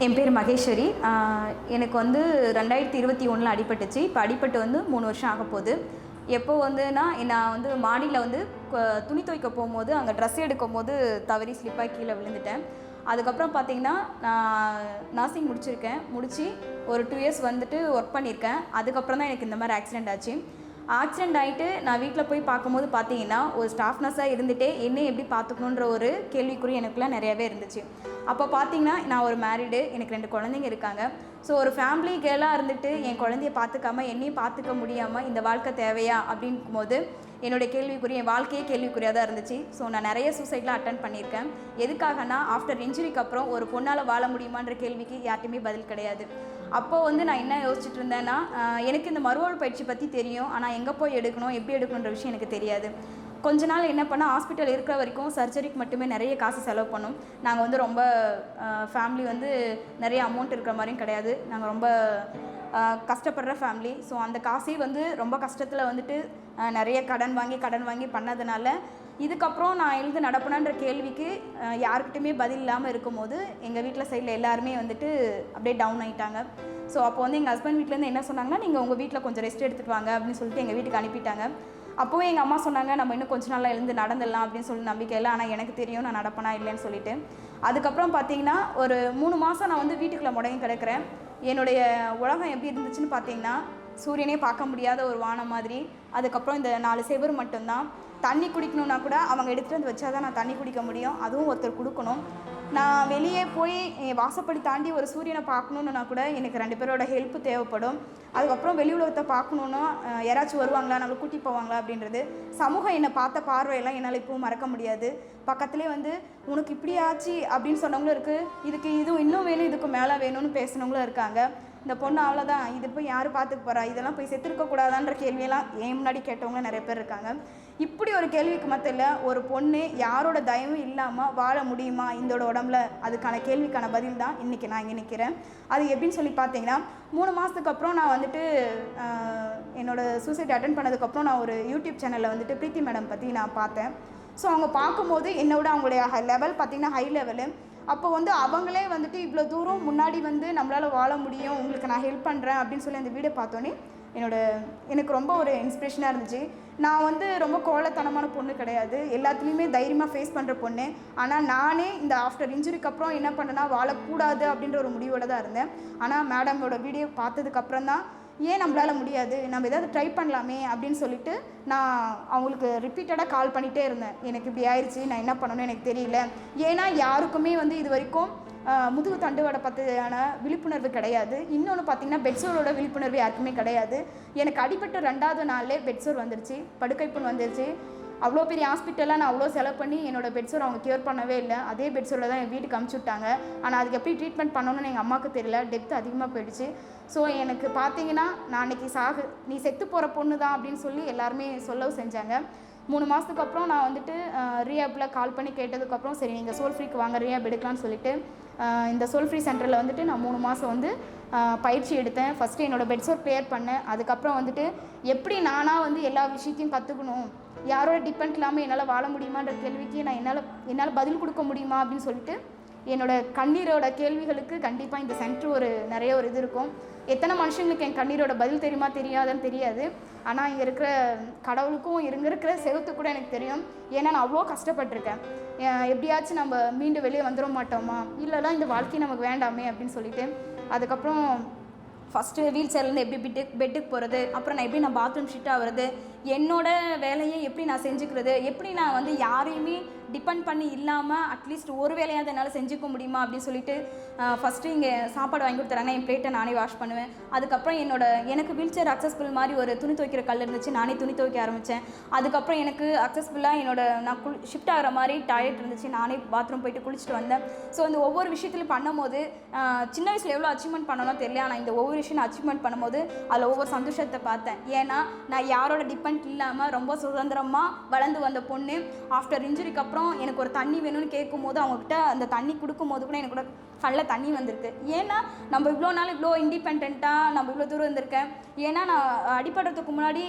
என் பேர் மகேஸ்வரி. எனக்கு வந்து 2021 அடிபட்டுச்சு. இப்போ அடிபட்டு வந்து 3 வருஷம் ஆக போகுது. எப்போ வந்துன்னா, நான் வந்து மாடியில் வந்து துணி துவைக்க போகும்போது அங்கே ட்ரெஸ் எடுக்கும்போது தவறி ஸ்லிப்பாகி கீழே விழுந்துட்டேன். அதுக்கப்புறம் பார்த்தீங்கன்னா, நான் நர்சிங் முடித்து ஒரு 2 இயர்ஸ் வந்துட்டு ஒர்க் பண்ணியிருக்கேன். அதுக்கப்புறம் தான் எனக்கு இந்த மாதிரி ஆக்சிடெண்ட் ஆச்சு. ஆக்சிடெண்ட் ஆகிட்டு நான் வீட்டில் போய் பார்க்கும்போது பார்த்தீங்கன்னா, ஒரு ஸ்டாஃப் நர்ஸாக இருந்துகிட்டே என்னை எப்படி பார்த்துக்கணுன்ற ஒரு கேள்விக்குறி எனக்குள்ளே நிறையாவே இருந்துச்சு. அப்போ பார்த்தீங்கன்னா, நான் ஒரு மேரிடு, எனக்கு 2 குழந்தைங்க இருக்காங்க. ஸோ ஒரு ஃபேமிலி கேர்ளாக இருந்துட்டு என் குழந்தைய பார்த்துக்காம என்னையும் பார்த்துக்க முடியாமல் இந்த வாழ்க்கை தேவையா அப்படின்னும் போது என்னுடைய கேள்விக்குறி, என் வாழ்க்கையே கேள்விக்குறியாக தான் இருந்துச்சு. ஸோ நான் நிறைய சூசைட்லாம் அட்டன் பண்ணியிருக்கேன். எதுக்காகனா, ஆஃப்டர் இன்ஜுரிக்கு அப்புறம் ஒரு பொண்ணால் வாழ முடியுமான்ற கேள்விக்கு யார்ட்டையுமே பதில் கிடையாது. அப்போது வந்து நான் என்ன யோசிச்சுட்டு இருந்தேன்னா, எனக்கு இந்த மறுவாழ்வு பயிற்சி பற்றி தெரியும். ஆனால் எங்கே போய் எடுக்கணும், எப்படி எடுக்கணுன்ற விஷயம் எனக்கு தெரியாது. கொஞ்ச நாள் என்ன பண்ணால், ஹாஸ்பிட்டல் இருக்கிற வரைக்கும் சர்ஜரிக்கு மட்டுமே நிறைய காசு செலவு பண்ணோம். நாங்கள் வந்து ரொம்ப ஃபேமிலி வந்து நிறைய அமௌண்ட் இருக்கிற மாதிரியும் கிடையாது. நாங்கள் ரொம்ப கஷ்டப்படுற ஃபேமிலி. ஸோ அந்த காசே வந்து ரொம்ப கஷ்டத்தில் வந்துட்டு நிறைய கடன் வாங்கி பண்ணதுனால, இதுக்கப்புறம் நான் எழுந்து நடப்பேனான்ற கேள்விக்கு யாருக்கிட்டையுமே பதில் இல்லாமல் இருக்கும்போது எங்கள் வீட்டில் சைடில் எல்லாருமே வந்துட்டு அப்படியே டவுன் ஆகிட்டாங்க. ஸோ அப்போ வந்து எங்கள் ஹஸ்பண்ட் வீட்டிலேருந்து என்ன சொன்னாங்கன்னா, நீங்கள் உங்கள் வீட்டில் கொஞ்சம் ரெஸ்ட் எடுத்துகிட்டு வாங்க அப்படின்னு சொல்லிட்டு எங்கள் வீட்டுக்கு அனுப்பிட்டாங்க. அப்போவும் எங்கள் அம்மா சொன்னாங்க, நம்ம இன்னும் கொஞ்ச நாளில் எழுந்து நடந்துடலாம் அப்படின்னு சொல்லி நம்பிக்கையில். ஆனால் எனக்கு தெரியும் நான் நடப்பேனா இல்லைன்னு சொல்லிட்டு. அதுக்கப்புறம் பார்த்தீங்கன்னா, ஒரு 3 மாதம் நான் வந்து வீட்டுக்குள்ளே முடங்கி கிடக்கிறேன். என்னுடைய உலகம் எப்படி இருந்துச்சுன்னு பார்த்தீங்கன்னா, சூரியனே பார்க்க முடியாத ஒரு வானம் மாதிரி. அதுக்கப்புறம் இந்த 4 செவுரு மட்டும்தான். தண்ணி குடிக்கணுன்னா கூட அவங்க எடுத்துகிட்டு வந்து வச்சா தான் நான் தண்ணி குடிக்க முடியும். அதுவும் ஒருத்தர் கொடுக்கணும். நான் வெளியே போய் என் வாசப்படி தாண்டி ஒரு சூரியனை பார்க்கணுன்னா கூட எனக்கு 2 பேரோட ஹெல்ப்பு தேவைப்படும். அதுக்கப்புறம் வெளி உலகத்தை பார்க்கணுன்னா யாராச்சும் வருவாங்களா, நம்மளை கூட்டி போவாங்களா அப்படின்றது. சமூகம் என்னை பார்த்த பார்வையெல்லாம் என்னால் இப்போவும் மறக்க முடியாது. பக்கத்துலேயே வந்து உனக்கு இப்படி ஆச்சு அப்படின்னு சொன்னவங்களும் இருக்குது. இதுக்கு இன்னும் வேணும், இதுக்கு மேலே வேணும்னு பேசினவங்களும் இருக்காங்க. இந்த பொண்ணு அவ்வளோதான், இது போய் யார் பார்த்துக்க போகிறா, இதெல்லாம் போய் செத்துருக்கக்கூடாதான்ற கேள்வியெல்லாம் என் முன்னாடி கேட்டவங்க நிறைய பேர் இருக்காங்க. இப்படி ஒரு கேள்விக்கு மத்தியில் ஒரு பொண்ணு யாரோட தயவும் இல்லாமல் வாழ முடியுமா இதோட உடம்புல? அதுக்கான கேள்விக்கான பதில் தான் இன்றைக்கி நான் இங்கே நிற்கிறேன். அது எப்படின்னு சொல்லி பார்த்தீங்கன்னா, 3 மாதத்துக்கு அப்புறம் நான் வந்துட்டு என்னோடய சூசைட் அட்டன் பண்ணதுக்கப்புறம் நான் ஒரு யூடியூப் சேனலில் வந்துட்டு பிரீத்தி மேடம் பற்றி நான் பார்த்தேன். ஸோ அவங்க பார்க்கும்போது என்னோட அவங்களுடைய லெவல் பார்த்திங்கன்னா ஹை லெவலு. அப்போ வந்து அவங்களே வந்துட்டு இவ்வளோ தூரம் முன்னாடி வந்து நம்மளால் வாழ முடியும், உங்களுக்கு நான் ஹெல்ப் பண்ணுறேன் அப்படின்னு சொல்லி அந்த வீடியோ பார்த்தோன்னே எனக்கு ரொம்ப ஒரு இன்ஸ்பிரேஷனாக இருந்துச்சு. நான் வந்து ரொம்ப கோலத்தனமான பொண்ணு கிடையாது, எல்லாத்துலேயுமே தைரியமாக ஃபேஸ் பண்ணுற பொண்ணு. ஆனால் நானே இந்த ஆஃப்டர் இன்ஜுரிக்கு அப்புறம் என்ன பண்ணேன்னா, வாழக்கூடாது அப்படின்ற ஒரு முடிவோடு தான் இருந்தேன். ஆனால் மேடமோட வீடியோ பார்த்ததுக்கப்புறம் தான், ஏன் நம்மளால் முடியாது, நம்ம ஏதாவது ட்ரை பண்ணலாமே அப்படின்னு சொல்லிட்டு நான் அவங்களுக்கு ரிப்பீட்டடாக கால் பண்ணிகிட்டே இருந்தேன். எனக்கு இப்படி ஆயிடுச்சு, நான் என்ன பண்ணணும்னு எனக்கு தெரியல. ஏன்னா யாருக்குமே வந்து இது வரைக்கும் முதுகு தண்டுவடை பற்றியான விழிப்புணர்வு கிடையாது. இன்னொன்று பார்த்திங்கன்னா, பெட்சோரோட விழிப்புணர்வு யாருக்குமே கிடையாது. எனக்கு அடிபட்ட 2வது நாள்லே பெட்சோர் வந்துருச்சு, படுக்கைப்புண் வந்துருச்சு. அவ்வளோ பெரிய ஹாஸ்பிட்டலாக நான் அவ்வளோ செலவு பண்ணி என்னோடய பெட்சோர் அவங்க கியூர் பண்ணவே இல்லை. அதே பெட்சோரில் தான் என் வீட்டுக்கு அமுச்சு விட்டாங்க. ஆனால் அதுக்கு எப்படி ட்ரீட்மெண்ட் பண்ணணும்னு எங்கள் அம்மாவுக்கு தெரியல, டெப்த் அதிகமாக போயிடுச்சு. ஸோ எனக்கு பார்த்தீங்கன்னா, நான் அன்றைக்கி நீ செத்து போகிற பொண்ணு தான் அப்படின்னு சொல்லி எல்லாருமே சொல்லவும் செஞ்சாங்க. 3 மாதத்துக்கு அப்புறம் நான் வந்துட்டு ரீஹாப்பில் கால் பண்ணி கேட்டதுக்கப்புறம், சரி நீங்கள் சோல் ஃப்ரீக்கு வாங்க ரீஹாப் எடுக்கலான்னு சொல்லிட்டு இந்த சோல் ஃப்ரீ சென்டரில் வந்துட்டு நான் 3 மாதம் வந்து பயிற்சி எடுத்தேன். ஃபஸ்ட்டு என்னோடய பெட்சோர் க்ளியர் பண்ணேன். அதுக்கப்புறம் வந்துட்டு எப்படி நானாக வந்து எல்லா விஷயத்தையும் கற்றுக்கணும், யாரோட டிபெண்ட் இல்லாமல் என்னால் வாழ முடியுமான்ற கேள்விக்கு நான் என்னால் பதில் கொடுக்க முடியுமா அப்படின்னு சொல்லிட்டு என்னோடய கண்ணீரோட கேள்விகளுக்கு கண்டிப்பாக இந்த சென்டர் நிறைய ஒரு இது இருக்கும். எத்தனை மனுஷங்களுக்கு என் கண்ணீரோட பதில் தெரியுமா தெரியாதுன்னு தெரியாது. ஆனால் இங்கே இருக்கிற கடவுளுக்கும் இங்கே இருக்கிற செவத்து கூட எனக்கு தெரியும். ஏன்னா நான் அவ்வளோ கஷ்டப்பட்டிருக்கேன். எப்படியாச்சும் நம்ம மீண்டு வெளியே வந்துட மாட்டோமா, இல்லைனா இந்த வாழ்க்கை நமக்கு வேண்டாமே அப்படின்னு சொல்லிட்டு. அதுக்கப்புறம் ஃபஸ்ட்டு வீல் சேர்லேருந்து எப்படி பெட்டுக்கு போகிறது, அப்புறம் நான் எப்படி பாத்ரூம் ஷிஃப்ட் ஆகிறது, என்னோடய வேலையை எப்படி நான் செஞ்சுக்கிறது, எப்படி நான் வந்து யாரையுமே டிபெண்ட் பண்ணி இல்லாமல் அட்லீஸ்ட் ஒரு வேலையாவது என்னால் செஞ்சுக்க முடியுமா அப்படின்னு சொல்லிட்டு ஃபஸ்ட்டு இங்கே சாப்பாடு வாங்கி கொடுத்துறாங்க. என் பிளேட்டை நானே வாஷ் பண்ணுவேன். அதுக்கப்புறம் எனக்கு வீல் சேர் அக்சஸ்ஃபுல் மாதிரி ஒரு துணி துவைக்கிற கல் இருந்துச்சு, நானே துணி துவைக்க ஆரம்பித்தேன். அதுக்கப்புறம் எனக்கு அக்சஸ்ஃபுல்லாக நான் ஷிஃப்ட் ஆகிற மாதிரி டாய்லெட் இருந்துச்சு, நானே பாத்ரூம் போயிட்டு குளிச்சுட்டு வந்தேன். ஸோ இந்த ஒவ்வொரு விஷயத்துலையும் பண்ணும்போது சின்ன வயசில் எவ்வளோ அச்சீவ்மெண்ட் பண்ணணும் தெரியல, ஆனால் இந்த ஒவ்வொரு விஷயம் நான் அச்சீவ்மெண்ட் பண்ணும்போது அதில் ஒவ்வொரு சந்தோஷத்தை பார்த்தேன். ஏன்னா நான் யாரோட டிபெண்ட் இல்லாமல் ரொம்ப சுதந்திரமாக வளர்ந்து வந்த பொண்ணு. ஆஃப்டர் இன்ஜுரிக்கு அப்புறம் எனக்கு ஒரு தண்ணி வேணும்னு கேட்கும்போது அவங்கக்கிட்ட அந்த தண்ணி கொடுக்கும்போது கூட எனக்கு கூட கண்ணில் தண்ணி வந்திருக்கு. ஏன்னா நம்ம இவ்வளோ நாள் இவ்வளோ இண்டிபெண்ட்டாக நம்ம இவ்வளோ தூரம் இருந்திருக்கேன். ஏன்னா நான் அடிபடுறதுக்கு முன்னாடி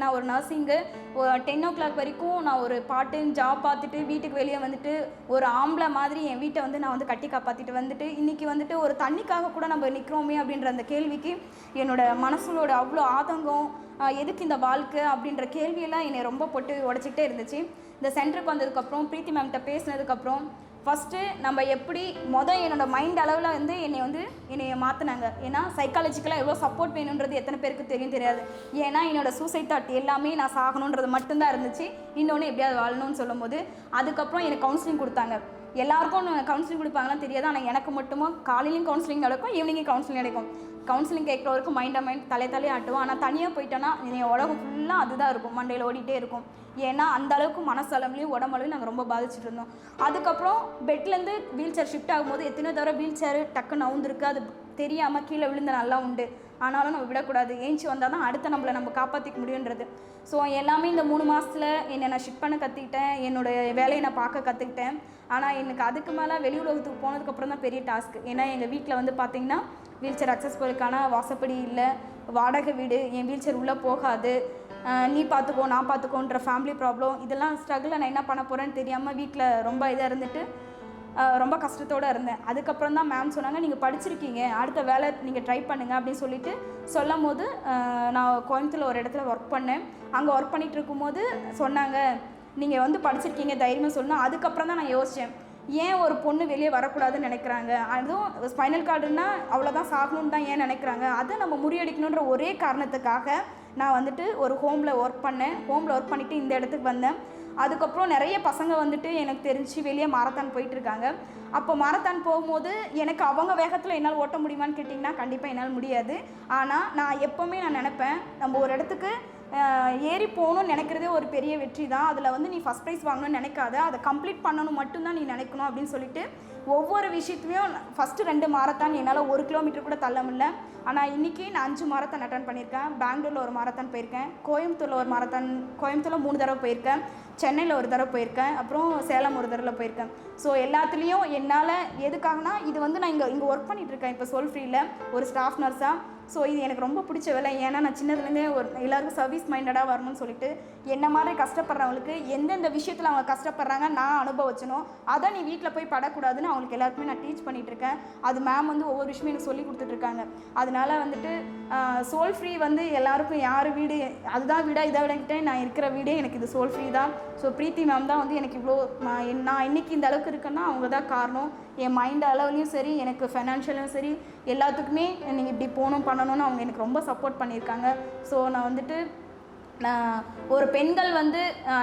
நான் ஒரு நர்சிங்கு 10 o'clock வரைக்கும் நான் ஒரு பார்ட் டைம் ஜாப் பார்த்துட்டு வீட்டுக்கு வெளியே வந்துட்டு ஒரு ஆம்பளை மாதிரி என் வீட்டை வந்து நான் வந்து கட்டி காப்பாற்றிட்டு வந்துட்டு இன்றைக்கி வந்துட்டு ஒரு தண்ணிக்காக கூட நம்ம நிற்கிறோமே அப்படின்ற அந்த கேள்விக்கு என்னோடய மனசோட அவ்வளோ ஆதங்கம், எதுக்கு இந்த வாழ்க்கை அப்படின்ற கேள்வியெல்லாம் என்னை ரொம்ப போட்டு உடச்சிக்கிட்டே இருந்துச்சு. இந்த சென்டருக்கு வந்ததுக்கப்புறம் பிரீத்தி மேம்கிட்ட பேசினதுக்கப்புறம் ஃபஸ்ட்டு நம்ம எப்படி என்னோடய மைண்ட் அளவில் வந்து என்னை மாற்றினாங்க. ஏன்னா சைக்காலஜிக்கலாக எவ்வளோ சப்போர்ட் வேணுன்றது எத்தனை பேருக்கு தெரியாது. ஏன்னா என்னோடய சூசைட் தாட் எல்லாமே நான் சாகணுன்றது மட்டும்தான் இருந்துச்சு. இன்னொன்று எப்படியாவது வாழணும்னு சொல்லும் போது அதுக்கப்புறம் எனக்கு கவுன்சிலிங் கொடுத்தாங்க. எல்லாருக்கும் கவுன்சிலிங் கொடுப்பாங்கலாம் தெரியாது. ஆனால் எனக்கு மட்டுமா காலையிலையும் கவுன்சிலிங் நடக்கும், ஈவினிங்கும் கவுன்சிலிங் நடக்கும். கவுன்சிலிங் கேட்குற வரைக்கும் மைண்ட் தலையே ஆட்டுவோம். ஆனால் தனியாக போயிட்டோன்னா என் உலகம் ஃபுல்லாக அதுதான் இருக்கும், மண்டையில் ஓடிட்டே இருக்கும். ஏன்னா அந்த அளவுக்கு மனசளவுலையும் உடம்பளவையும் நாங்கள் ரொம்ப பாதிச்சுட்டு இருந்தோம். அதுக்கப்புறம் பெட்லேருந்து வீல் சேர் ஷிஃப்ட் ஆகும்போது எத்தனையோ தவிர வீல் சேர் டக்கு நவுந்துருக்கு, அது தெரியாமல் கீழே விழுந்த நல்லா உண்டு. ஆனாலும் நம்ம விடக்கூடாது, ஏஞ்சி வந்தால் தான் அடுத்த நம்ம காப்பாற்றிக்க முடியுன்றது. ஸோ எல்லாமே இந்த 3 மாதத்தில் என்னை நான் ஷிஃப்ட் பண்ண கற்றுக்கிட்டேன், என்னோடய வேலையை நான் பார்க்க கற்றுக்கிட்டேன். ஆனால் எனக்கு அதுக்கு மேலே வெளி உலகத்துக்கு போனதுக்கப்புறம் தான் பெரிய டாஸ்க். ஏன்னா எங்கள் வீட்டில் வந்து பார்த்திங்கன்னா வீல் சேர் அக்சஸ்ஃபுல்லுக்கான வாசப்படி இல்லை, வாடகை வீடு, என் வீல் சேர் உள்ளே போகாது, நீ பார்த்துக்கோ நான் பார்த்துக்கோன்ற ஃபேமிலி ப்ராப்ளம், இதெல்லாம் ஸ்ட்ரகிளில் நான் என்ன பண்ண போகிறேன்னு தெரியாமல் வீட்டில் ரொம்ப இதாக இருந்துட்டு ரொம்ப கஷ்டத்தோடு இருந்தேன். அதுக்கப்புறம் தான் மேம் சொன்னாங்க, நீங்கள் படிச்சிருக்கீங்க, அடுத்த வேலை நீங்கள் ட்ரை பண்ணுங்கள் அப்படின்னு சொல்லிட்டு சொல்லும் போது நான் கோயம்புத்தூரில் ஒரு இடத்துல ஒர்க் பண்ணேன். அங்கே ஒர்க் பண்ணிகிட்டு இருக்கும்போது சொன்னாங்க, நீங்கள் வந்து படிச்சிருக்கீங்க தைரியமாக சொல்லணும். அதுக்கப்புறம் தான் நான் யோசித்தேன், ஏன் ஒரு பொண்ணு வெளியே வரக்கூடாதுன்னு நினைக்கிறாங்க, அதுவும் ஸ்பைனல் கார்டுன்னா அவ்வளோதான் சாகணுன்னு தான் ஏன் நினைக்கிறாங்க, அதை நம்ம முறியடிக்கணுன்ற ஒரே காரணத்துக்காக நான் வந்துட்டு ஒரு ஹோமில் ஒர்க் பண்ணேன். ஹோமில் ஒர்க் பண்ணிவிட்டு இந்த இடத்துக்கு வந்தேன். அதுக்கப்புறம் நிறைய பசங்க வந்துட்டு எனக்கு தெரிஞ்சு வெளியே மாரத்தான் போயிட்டுருக்காங்க. அப்போ மாரத்தான் போகும்போது எனக்கு அவங்க வேகத்தில் என்னால் ஓட்ட முடியுமான்னு கேட்டிங்கன்னா கண்டிப்பாக என்னால் முடியாது. ஆனால் நான் எப்போவுமே நினைப்பேன், நம்ம ஒரு இடத்துக்கு ஏறி போகணும்னு நினைக்கிறதே ஒரு பெரிய வெற்றி தான். அதில் வந்து நீ ஃபஸ்ட் ப்ரைஸ் வாங்கணும்னு நினைக்காத, அதை கம்ப்ளீட் பண்ணணும் மட்டும்தான் நீ நினைக்கணும் அப்படின்னு சொல்லிட்டு ஒவ்வொரு விஷயத்துலையும் ஃபஸ்ட்டு 2 மாரத்தான் என்னால் 1 கிலோமீட்டர் கூட தள்ள முடியல. ஆனால் இன்றைக்கி நான் 5 மாரத்தான் அட்டன் பண்ணியிருக்கேன். பெங்களூரில் ஒரு மாரத்தான் போயிருக்கேன், கோயம்புத்தூரில் ஒரு மாரத்தான், கோயம்புத்தூரில் 3 தடவை போயிருக்கேன், சென்னையில் ஒரு தடவை போயிருக்கேன், அப்புறம் சேலம் ஒரு தடவை போயிருக்கேன். ஸோ எல்லாத்துலேயும் என்னால் எதுக்காகனா இது வந்து நான் இங்கே ஒர்க் பண்ணிகிட்ருக்கேன் இப்போ சோல்ஃப்ரீயில் ஒரு ஸ்டாஃப் நர்ஸாக. ஸோ இது எனக்கு ரொம்ப பிடிச்ச வேலை. ஏன்னா நான் சின்னதுலேருந்தே எல்லாருக்கும் சர்வீஸ் மைண்டடாக வரணும்னு சொல்லிட்டு என்ன மாதிரி கஷ்டப்படுறவங்களுக்கு எந்தெந்த விஷயத்தில் அவங்க கஷ்டப்படுறாங்க நான் அனுபவிச்சனும், அதை நீ வீட்டில் போய் படக்கூடாதுன்னு அவங்களுக்கு எல்லாருக்குமே நான் டீச் பண்ணிகிட்ருக்கேன். அது மேம் வந்து ஒவ்வொரு விஷயமும் எனக்கு சொல்லி கொடுத்துட்ருக்காங்க. அதனால வந்துட்டு சோல் ஃப்ரீ வந்து எல்லாருக்கும் யார் வீடு அதுதான் வீடாக இதை விடக்கிட்டே நான் இருக்கிற வீடே எனக்கு இது சோல் ஃப்ரீ தான். ஸோ பிரீத்தி மேம் தான் வந்து எனக்கு இவ்வளோ நான் இன்றைக்கி இந்த அளவுக்கு இருக்கேன்னா அவங்க தான் காரணம். என் மைண்ட் அளவுலையும் சரி, எனக்கு ஃபைனான்ஷியலும் சரி, எல்லாத்துக்குமே நீங்கள் இப்படி போகணும் பண்ணணும்னு அவங்க எனக்கு ரொம்ப சப்போர்ட் பண்ணியிருக்காங்க. ஸோ நான் வந்துட்டு ஒரு பெண்கள் வந்து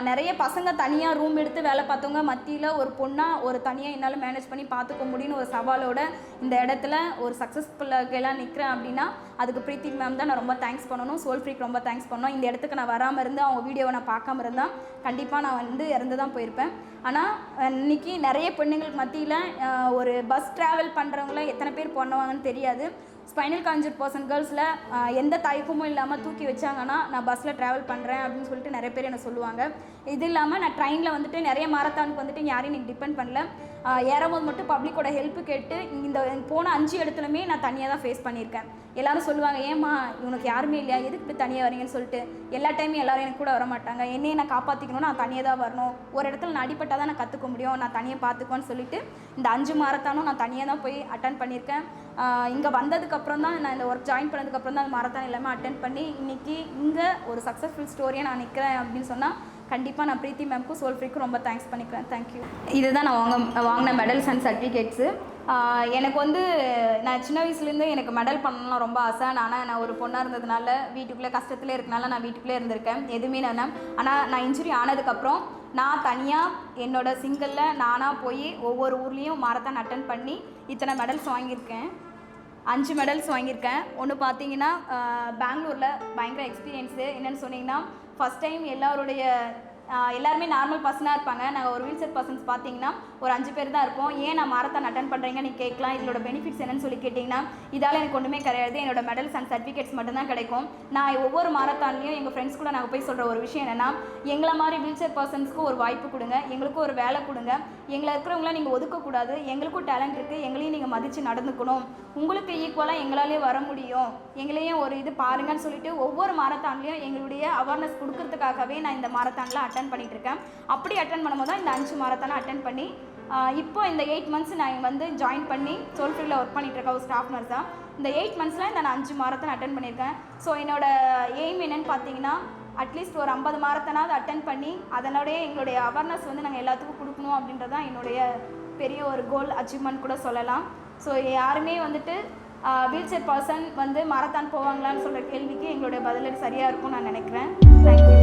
நிறைய பசங்க தனியாக ரூம் எடுத்து வேலை பார்த்தவங்க மத்தியில் ஒரு பொண்ணாக ஒரு தனியாக என்னால் மேனேஜ் பண்ணி பார்த்துக்க முடியும்னு ஒரு சவாலோட இந்த இடத்துல ஒரு சக்ஸஸ்ஃபுல்லாக நிற்கிறேன் அப்படின்னா அதுக்கு பிரீத்தி மேம் தான் நான் ரொம்ப தேங்க்ஸ் பண்ணணும். சோல் ஃப்ரீக்கு ரொம்ப தேங்க்ஸ் பண்ணணும். இந்த இடத்துக்கு நான் வராமல் இருந்து அவங்க வீடியோவை நான் பார்க்காம இருந்தால் கண்டிப்பாக நான் வந்து இறந்து தான் போயிருப்பேன். ஆனால் இன்றைக்கி நிறைய பெண்ணுங்களுக்கு மத்தியில் ஒரு பஸ் ட்ராவல் பண்ணுறவங்கள எத்தனை பேர் பண்ணுவாங்கன்னு தெரியாது. ஸ்பைனல் கான்ஜர் பர்சன் கேர்ள்ஸில் எந்த தயக்கமும் இல்லாமல் தூக்கி வச்சாங்கன்னா நான் பஸ்ஸில் ட்ராவல் பண்ணுறேன் அப்படின்னு சொல்லிட்டு நிறைய பேர் என்ன சொல்லுவாங்க. இது இல்லாமல் நான் ட்ரெயினில் வந்துட்டு நிறைய மாரத்தானுக்கு வந்துட்டு யாரையும் எனக்கு டிபெண்ட் பண்ணல. ஏறும்போது மட்டும் பப்ளிக்கோட ஹெல்ப்பு கேட்டு இந்த போன 5 இடத்துலையுமே நான் தனியாக தான் ஃபேஸ் பண்ணியிருக்கேன். எல்லோரும் சொல்லுவாங்க, ஏம்மா இவனுக்கு யாருமே இல்லையா, எதுக்கு இப்படி தனியாக வரீங்கன்னு சொல்லிட்டு. எல்லா டைமும் எல்லோரும் எனக்கு கூட வர மாட்டாங்க. என்னையை நான் காப்பாற்றிக்கணும்னா நான் தனியாக தான் வரணும். ஒரு இடத்துல நான் அடிப்பட்டால் தான் நான் கற்றுக்க முடியும், நான் தனியாக பார்த்துக்குவேன்னு சொல்லிட்டு இந்த 5 மாரத்தானும் நான் தனியாக தான் போய் அட்டன் பண்ணியிருக்கேன். இங்கே வந்ததுக்கப்புறம் தான் நான் இந்த ஒர்க் ஜாயின் பண்ணதுக்கப்புறம் தான் அந்த மாரத்தான் எல்லாமே அட்டன் பண்ணி இன்றைக்கி இங்கே ஒரு சக்ஸஸ்ஃபுல் ஸ்டோரியாக நான் நிற்கிறேன் அப்படின்னு சொன்னால் கண்டிப்பாக நான் பிரீத்தி மேம்க்கும் சோல் ஃப்ரீக்கும் ரொம்ப தேங்க்ஸ் பண்ணிக்கிறேன். தேங்க்யூ. இதுதான் நான் வாங்கின மெடல்ஸ் அண்ட் சர்டிஃபிகேட்ஸு. எனக்கு வந்து நான் சின்ன வயசுலேருந்து எனக்கு மெடல் பண்ணலாம் ரொம்ப ஆசை. ஆனால் நான் ஒரு பொண்ணாக இருந்ததுனால வீட்டுக்குள்ளே கஷ்டத்துலேயே இருக்கனால நான் வீட்டுக்குள்ளே இருந்திருக்கேன், எதுவுமே ஆனால் நான் இன்ஜுரி ஆனதுக்கப்புறம் நான் தனியாக என்னோடய சிங்கிளில் நானாக போய் ஒவ்வொரு ஊர்லேயும் மாரத்தான் அட்டன் பண்ணி இத்தனை மெடல்ஸ் வாங்கியிருக்கேன். 5 மெடல்ஸ் வாங்கியிருக்கேன். ஒன்று பார்த்தீங்கன்னா பெங்களூரில் பயங்கர எக்ஸ்பீரியன்ஸு. என்னென்னு சொன்னீங்கன்னா ஃபஸ்ட் டைம் எல்லாருடைய எல்லாருமே நார்மல் பர்சனாக இருப்பாங்க. நாங்கள் ஒரு வீல் சேர் பர்சன்ஸ் பார்த்தீங்கன்னா ஒரு 5 பேர் தான் இருப்போம். ஏன் நான் மாரத்தான் அட்டன் பண்ணுறீங்க நீ கேட்கலாம். இதோட பெனிஃபிட்ஸ் என்னன்னு சொல்லி கேட்டிங்கன்னா, இதால் எனக்கு ஒன்றுமே கிடையாது. என்னோட மெடல்ஸ் அண்ட் சர்டிஃபிகேட்ஸ் மட்டும்தான் கிடைக்கும். நான் ஒவ்வொரு மாரத்தான்லேயும் எங்கள் ஃப்ரெண்ட்ஸ் கூட நாங்கள் போய் சொல்கிற ஒரு விஷயம் என்னென்னா, எங்களை மாதிரி வீல் சேர் பர்சன்ஸ்க்கு ஒரு வாய்ப்பு கொடுங்க, எங்களுக்கும் ஒரு வேலை கொடுங்க. எங்களை இருக்கிறவங்கள நீங்கள் ஒதுக்கக்கூடாது. எங்களுக்கும் டேலண்ட் இருக்குது, எங்களையும் நீங்கள் மதித்து நடந்துக்கணும். உங்களுக்கு ஈக்குவலாக எங்களாலேயே வர முடியும், எங்களையும் ஒரு இது பாருங்கன்னு சொல்லிட்டு ஒவ்வொரு மாரத்தான்லேயும் எங்களுடைய அவேர்னஸ் கொடுக்கறதுக்காகவே நான் இந்த மாரத்தானில் அட்டன் பண்ணிகிட்டு இருக்கேன். அப்படி அட்டன் பண்ணும்போது தான் இந்த 5 மாரத்தானை அட்டன் பண்ணி இப்போ இந்த 8 மந்த்ஸ் நான் வந்து ஜாயின் பண்ணி சோல்ஃபீல்டில் ஒர்க் பண்ணிகிட்ருக்கேன் ஒரு ஸ்டாஃப் நர்ஸாக. இந்த 8 மந்த்ஸில் இந்த நான் 5 மாரத்தான் அட்டன் பண்ணியிருக்கேன். ஸோ என்னோடய எய்ம் என்னென்னு பார்த்தீங்கன்னா, அட்லீஸ்ட் ஒரு 50 மாரத்தானாவது அட்டன் பண்ணி அதனுடைய எங்களுடைய அவேர்னஸ் வந்து நாங்கள் எல்லாத்துக்கும் கொடுக்கணும் அப்படின்றது தான் என்னுடைய பெரிய ஒரு கோல் அச்சீவ்மெண்ட் கூட சொல்லலாம். ஸோ யாருமே வந்துட்டு வீல் சேர் பர்சன் வந்து மாரத்தான் போவாங்களான்னு சொல்கிற கேள்விக்கு எங்களுடைய பதில் சரியாக இருக்கும்னு நான் நினைக்கிறேன். தேங்க்யூ.